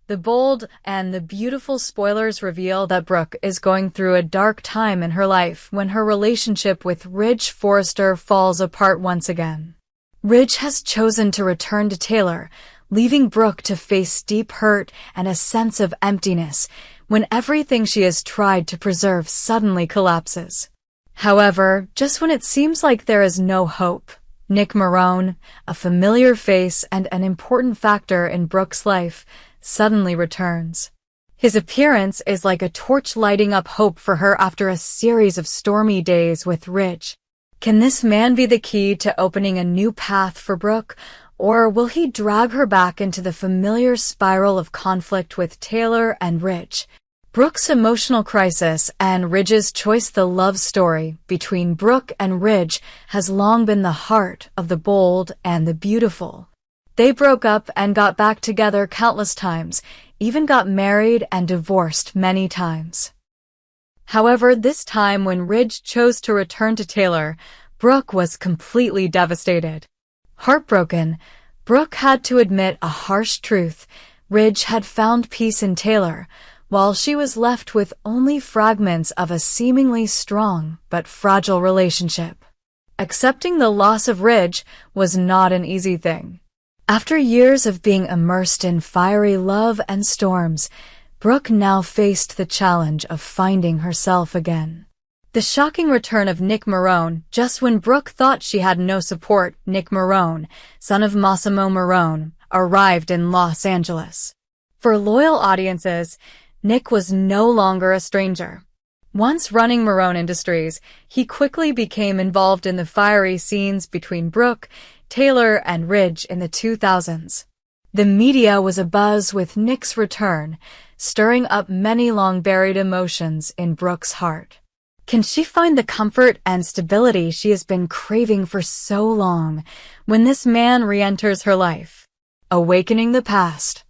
The bold and the beautiful spoilers reveal that Brooke is going through a dark time in her life when her relationship with Ridge Forrester falls apart once again. Ridge has chosen to return to Taylor, leaving Brooke to face deep hurt and a sense of emptiness when everything she has tried to preserve suddenly collapses. However, just when it seems like there is no hope, Nick Marone, a familiar face and an important factor in Brooke's life, suddenly returns. His appearance is like a torch lighting up hope for her after a series of stormy days with Ridge. Can this man be the key to opening a new path for Brooke, or will he drag her back into the familiar spiral of conflict with Taylor and Ridge? Brooke's emotional crisis and Ridge's choice. The love story between Brooke and Ridge has long been the heart of The Bold and the Beautiful. They broke up and got back together countless times, even got married and divorced many times. However, this time when Ridge chose to return to Taylor, Brooke was completely devastated. Heartbroken, Brooke had to admit a harsh truth. Ridge had found peace in Taylor, while she was left with only fragments of a seemingly strong but fragile relationship. Accepting the loss of Ridge was not an easy thing. After years of being immersed in fiery love and storms, Brooke now faced the challenge of finding herself again. The shocking return of Nick Marone just when Brooke thought she had no support. Nick Marone, son of Massimo Marone, arrived in Los Angeles. For loyal audiences, Nick was no longer a stranger. Once running Marone Industries, he quickly became involved in the fiery scenes between Brooke, Taylor, and Ridge in the 2000s. The media was abuzz with Nick's return, stirring up many long-buried emotions in Brooke's heart. Can she find the comfort and stability she has been craving for so long when this man re-enters her life? Awakening the past.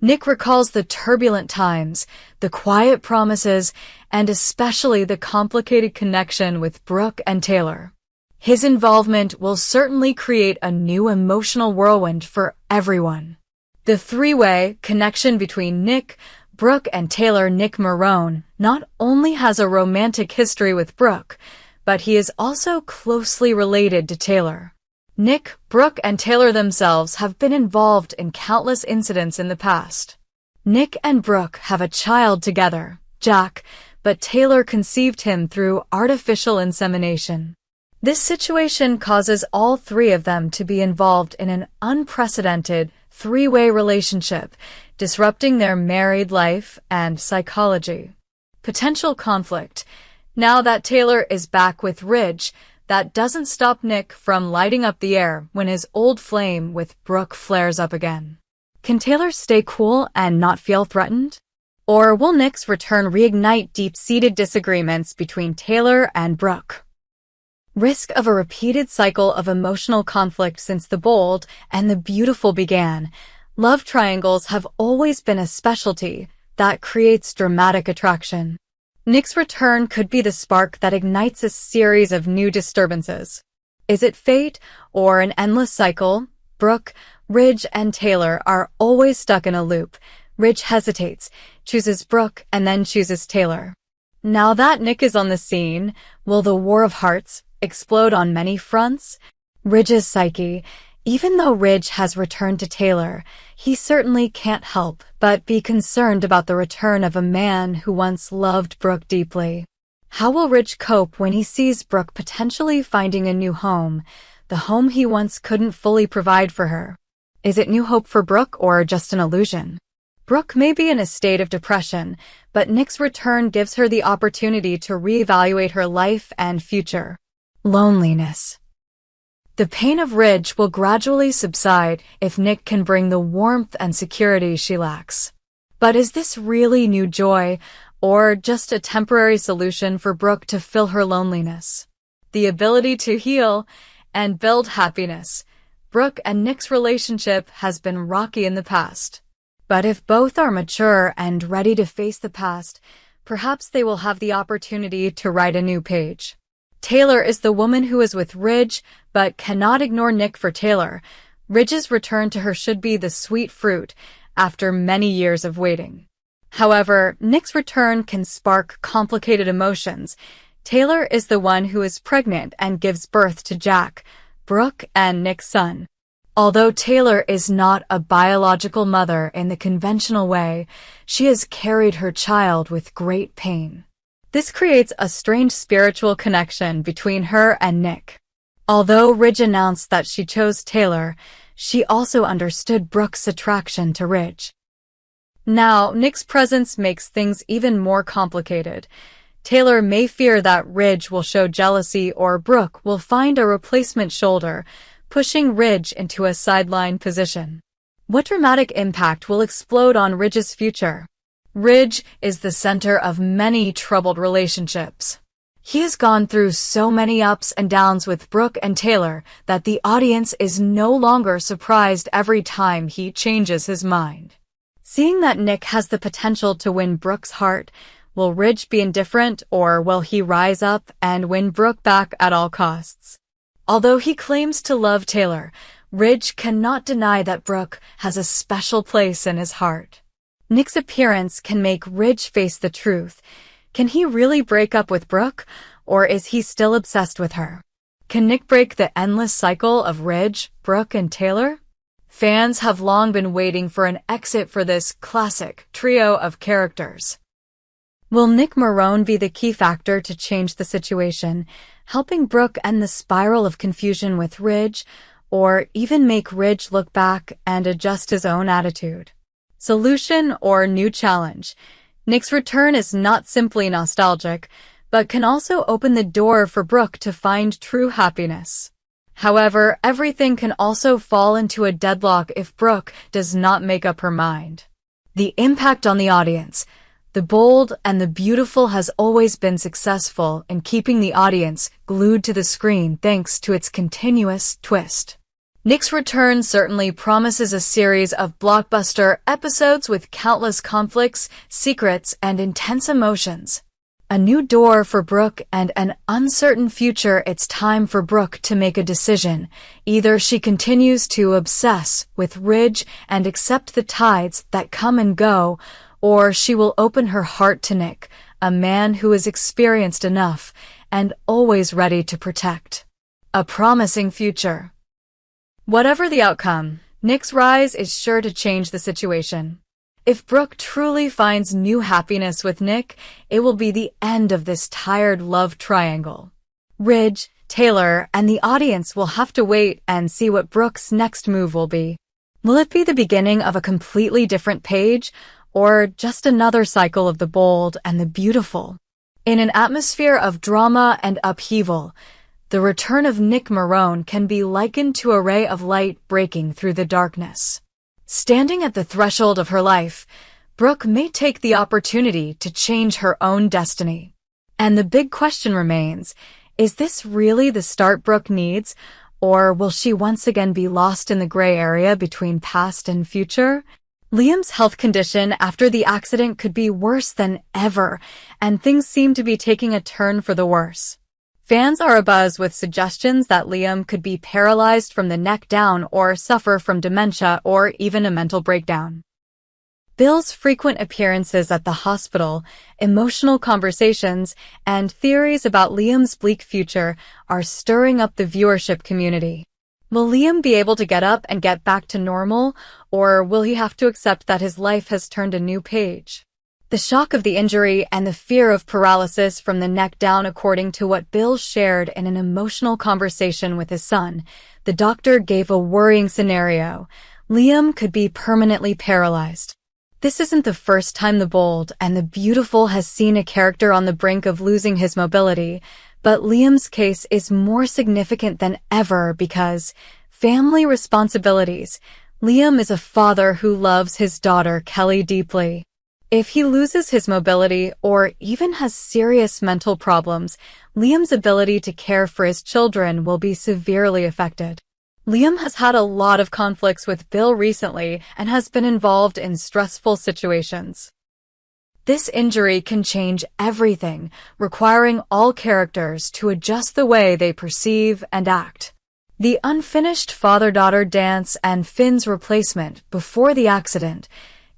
Nick recalls the turbulent times, the quiet promises, and especially the complicated connection with Brooke and Taylor. His involvement will certainly create a new emotional whirlwind for everyone. The three-way connection between Nick, Brooke, and Taylor. Nick Marone not only has a romantic history with Brooke, but he is also closely related to Taylor. Nick, Brooke, and Taylor themselves have been involved in countless incidents in the past. Nick and Brooke have a child together, Jack, but Taylor conceived him through artificial insemination. This situation causes all three of them to be involved in an unprecedented three-way relationship, disrupting their married life and psychology. Potential conflict. Now that Taylor is back with Ridge, that doesn't stop Nick from lighting up the air when his old flame with Brooke flares up again. Can Taylor stay cool and not feel threatened? Or will Nick's return reignite deep-seated disagreements between Taylor and Brooke? Risk of a repeated cycle of emotional conflict. Since The Bold and the Beautiful began, love triangles have always been a specialty that creates dramatic attraction. Nick's return could be the spark that ignites a series of new disturbances. Is it fate or an endless cycle? Brooke, Ridge, and Taylor are always stuck in a loop. Ridge hesitates, chooses Brooke, and then chooses Taylor. Now that Nick is on the scene, will the War of Hearts explode on many fronts? Ridge's psyche. Even though Ridge has returned to Taylor, he certainly can't help but be concerned about the return of a man who once loved Brooke deeply. How will Ridge cope when he sees Brooke potentially finding a new home, the home he once couldn't fully provide for her? Is it new hope for Brooke or just an illusion? Brooke may be in a state of depression, but Nick's return gives her the opportunity to reevaluate her life and future. Loneliness. The pain of Ridge will gradually subside if Nick can bring the warmth and security she lacks. But is this really new joy, or just a temporary solution for Brooke to fill her loneliness? The ability to heal and build happiness. Brooke and Nick's relationship has been rocky in the past. But if both are mature and ready to face the past, perhaps they will have the opportunity to write a new page. Taylor is the woman who is with Ridge, but cannot ignore Nick for Taylor. Ridge's return to her should be the sweet fruit, after many years of waiting. However, Nick's return can spark complicated emotions. Taylor is the one who is pregnant and gives birth to Jack, Brooke, and Nick's son. Although Taylor is not a biological mother in the conventional way, she has carried her child with great pain. This creates a strange spiritual connection between her and Nick. Although Ridge announced that she chose Taylor, she also understood Brooke's attraction to Ridge. Now, Nick's presence makes things even more complicated. Taylor may fear that Ridge will show jealousy or Brooke will find a replacement shoulder, pushing Ridge into a sideline position. What dramatic impact will explode on Ridge's future? Ridge is the center of many troubled relationships. He has gone through so many ups and downs with Brooke and Taylor that the audience is no longer surprised every time he changes his mind. Seeing that Nick has the potential to win Brooke's heart, will Ridge be indifferent or will he rise up and win Brooke back at all costs? Although he claims to love Taylor, Ridge cannot deny that Brooke has a special place in his heart. Nick's appearance can make Ridge face the truth. Can he really break up with Brooke, or is he still obsessed with her? Can Nick break the endless cycle of Ridge, Brooke, and Taylor? Fans have long been waiting for an exit for this classic trio of characters. Will Nick Marone be the key factor to change the situation, helping Brooke end the spiral of confusion with Ridge, or even make Ridge look back and adjust his own attitude? Solution or new challenge? Nick's return is not simply nostalgic, but can also open the door for Brooke to find true happiness. However, everything can also fall into a deadlock if Brooke does not make up her mind. The impact on the audience. The Bold and the Beautiful has always been successful in keeping the audience glued to the screen thanks to its continuous twist. Nick's return certainly promises a series of blockbuster episodes with countless conflicts, secrets, and intense emotions. A new door for Brooke and an uncertain future. It's time for Brooke to make a decision. Either she continues to obsess with Ridge and accept the tides that come and go, or she will open her heart to Nick, a man who is experienced enough and always ready to protect. A promising future. Whatever the outcome, Nick's rise is sure to change the situation. If Brooke truly finds new happiness with Nick, it will be the end of this tired love triangle. Ridge, Taylor, and the audience will have to wait and see what Brooke's next move will be. Will it be the beginning of a completely different page, or just another cycle of the Bold and the Beautiful? In an atmosphere of drama and upheaval, the return of Nick Marone can be likened to a ray of light breaking through the darkness. Standing at the threshold of her life, Brooke may take the opportunity to change her own destiny. And the big question remains, is this really the start Brooke needs, or will she once again be lost in the gray area between past and future? Liam's health condition after the accident could be worse than ever, and things seem to be taking a turn for the worse. Fans are abuzz with suggestions that Liam could be paralyzed from the neck down or suffer from dementia or even a mental breakdown. Bill's frequent appearances at the hospital, emotional conversations, and theories about Liam's bleak future are stirring up the viewership community. Will Liam be able to get up and get back to normal, or will he have to accept that his life has turned a new page? The shock of the injury and the fear of paralysis from the neck down. According to what Bill shared in an emotional conversation with his son, the doctor gave a worrying scenario. Liam could be permanently paralyzed. This isn't the first time the Bold and the Beautiful has seen a character on the brink of losing his mobility, but Liam's case is more significant than ever because family responsibilities. Liam is a father who loves his daughter Kelly deeply. If he loses his mobility or even has serious mental problems, Liam's ability to care for his children will be severely affected. Liam has had a lot of conflicts with Bill recently and has been involved in stressful situations. This injury can change everything, requiring all characters to adjust the way they perceive and act. The unfinished father-daughter dance and Finn's replacement. Before the accident,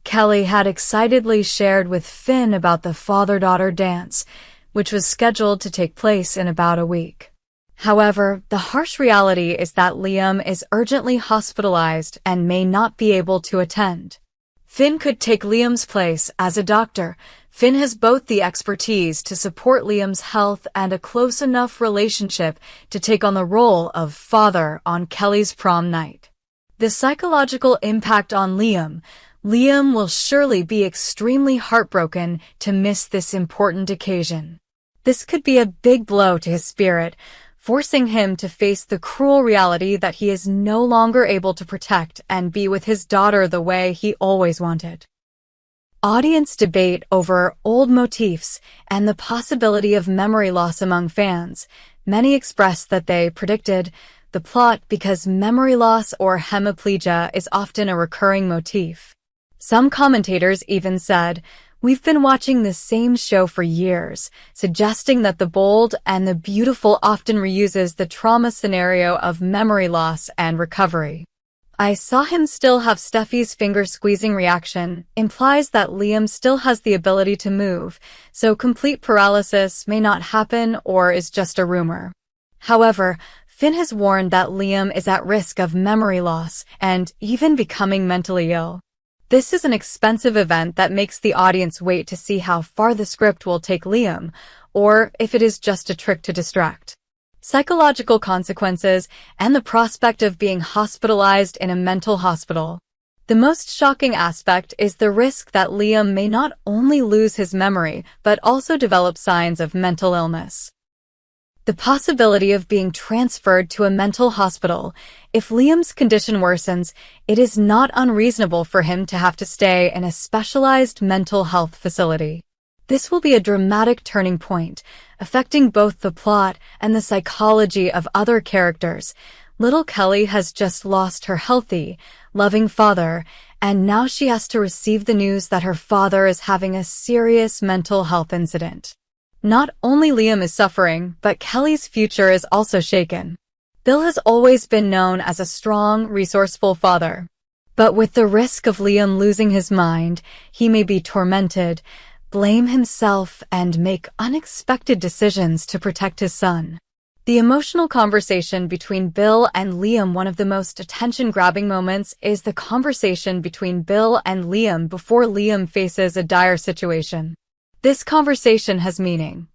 Kelly had excitedly shared with Finn about the father-daughter dance, which was scheduled to take place in about a week. However, the harsh reality is that Liam is urgently hospitalized and may not be able to attend. Finn could take Liam's place as a doctor. Finn has both the expertise to support Liam's health and a close enough relationship to take on the role of father on Kelly's prom night. The psychological impact on Liam will surely be extremely heartbroken to miss this important occasion. This could be a big blow to his spirit, forcing him to face the cruel reality that he is no longer able to protect and be with his daughter the way he always wanted. Audience debate over old motifs and the possibility of memory loss among fans. Many expressed that they predicted the plot because memory loss or hemiplegia is often a recurring motif. Some commentators even said, "We've been watching the same show for years," suggesting that The Bold and the Beautiful often reuses the trauma scenario of memory loss and recovery. "I saw him still have Steffi's finger-squeezing reaction," implies that Liam still has the ability to move, so complete paralysis may not happen or is just a rumor. However, Finn has warned that Liam is at risk of memory loss and even becoming mentally ill. This is an expensive event that makes the audience wait to see how far the script will take Liam, or if it is just a trick to distract. Psychological consequences and the prospect of being hospitalized in a mental hospital. The most shocking aspect is the risk that Liam may not only lose his memory, but also develop signs of mental illness. The possibility of being transferred to a mental hospital. If Liam's condition worsens, it is not unreasonable for him to have to stay in a specialized mental health facility. This will be a dramatic turning point, affecting both the plot and the psychology of other characters. Little Kelly has just lost her healthy, loving father, and now she has to receive the news that her father is having a serious mental health incident. Not only Liam is suffering, but Kelly's future is also shaken. Bill has always been known as a strong, resourceful father. But with the risk of Liam losing his mind, he may be tormented, blame himself, and make unexpected decisions to protect his son. The emotional conversation between Bill and Liam. One of the most attention-grabbing moments is the conversation between Bill and Liam before Liam faces a dire situation. This conversation has meaning.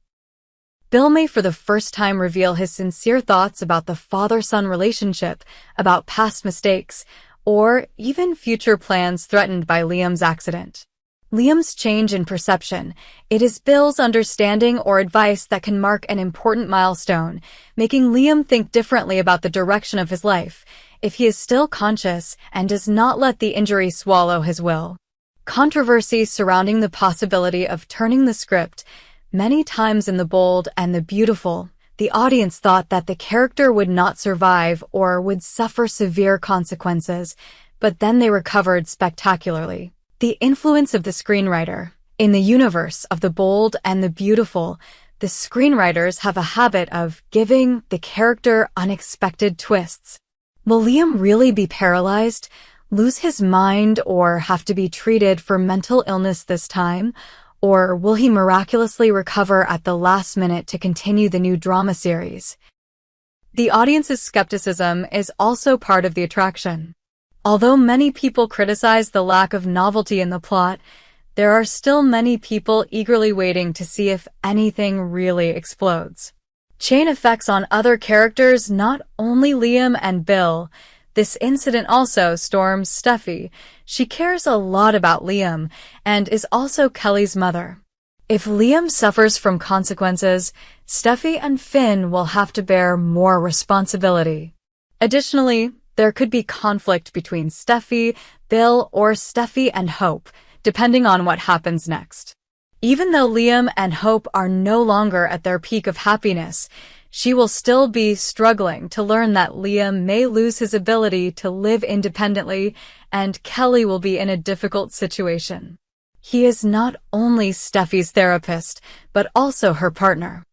Bill may for the first time reveal his sincere thoughts about the father-son relationship, about past mistakes, or even future plans threatened by Liam's accident. Liam's change in perception. It is Bill's understanding or advice that can mark an important milestone, making Liam think differently about the direction of his life, if he is still conscious and does not let the injury swallow his will. Controversy surrounding the possibility of turning the script. Many times in The Bold and the Beautiful, the audience thought that the character would not survive or would suffer severe consequences, but then they recovered spectacularly. The influence of the screenwriter. In the universe of The Bold and the Beautiful, the screenwriters have a habit of giving the character unexpected twists. Will Liam really be paralyzed, lose his mind, or have to be treated for mental illness this time? Or will he miraculously recover at the last minute to continue the new drama series? The audience's skepticism is also part of the attraction. Although many people criticize the lack of novelty in the plot, there are still many people eagerly waiting to see if anything really explodes. Chain effects on other characters, not only Liam and Bill. This incident also storms Steffi. She cares a lot about Liam and is also Kelly's mother. If Liam suffers from consequences, Steffi and Finn will have to bear more responsibility. Additionally, there could be conflict between Steffi, Bill, or Steffi and Hope, depending on what happens next. Even though Liam and Hope are no longer at their peak of happiness, she will still be struggling to learn that Liam may lose his ability to live independently, and Kelly will be in a difficult situation. He is not only Steffi's therapist, but also her partner.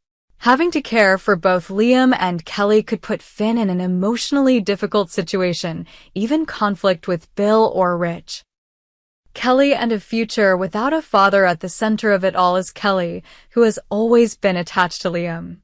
Having to care for both Liam and Kelly could put Finn in an emotionally difficult situation, even conflict with Bill or Rich. Kelly and a future without a father at the center of it all is Kelly, who has always been attached to Liam.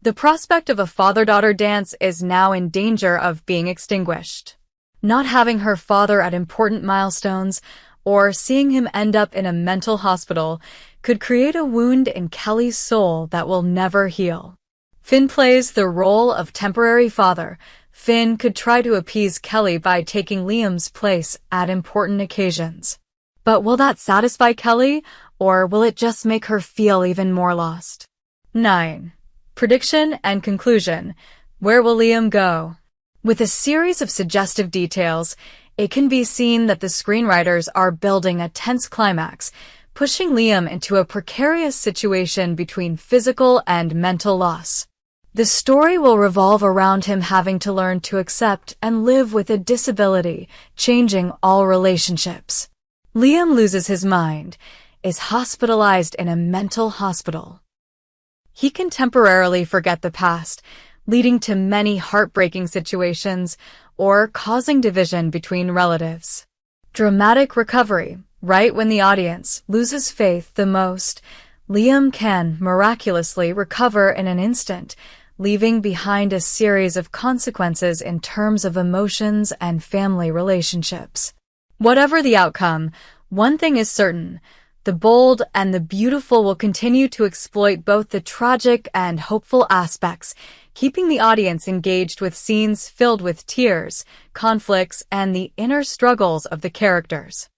The prospect of a father-daughter dance is now in danger of being extinguished. Not having her father at important milestones, or seeing him end up in a mental hospital, could create a wound in Kelly's soul that will never heal. Finn plays the role of temporary father. Finn could try to appease Kelly by taking Liam's place at important occasions. But will that satisfy Kelly, or will it just make her feel even more lost? 9. Prediction and conclusion. Where will Liam go? With a series of suggestive details, it can be seen that the screenwriters are building a tense climax, pushing Liam into a precarious situation between physical and mental loss. The story will revolve around him having to learn to accept and live with a disability, changing all relationships. Liam loses his mind, is hospitalized in a mental hospital. He can temporarily forget the past, leading to many heartbreaking situations or causing division between relatives. Dramatic recovery. Right when the audience loses faith the most, Liam can miraculously recover in an instant, leaving behind a series of consequences in terms of emotions and family relationships. Whatever the outcome, one thing is certain: the bold and the beautiful will continue to exploit both the tragic and hopeful aspects, keeping the audience engaged with scenes filled with tears, conflicts, and the inner struggles of the characters.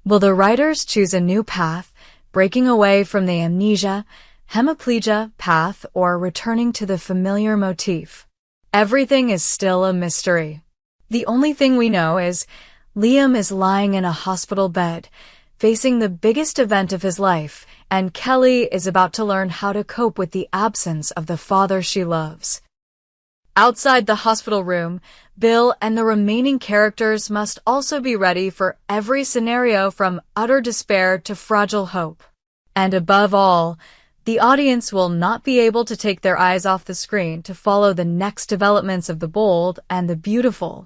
Will the writers choose a new path, breaking away from the amnesia, hemiplegia path, or returning to the familiar motif? Everything is still a mystery. The only thing we know is Liam is lying in a hospital bed, facing the biggest event of his life, and Kelly is about to learn how to cope with the absence of the father she loves. Outside the hospital room, Bill and the remaining characters must also be ready for every scenario from utter despair to fragile hope. And above all, the audience will not be able to take their eyes off the screen to follow the next developments of the bold and the beautiful.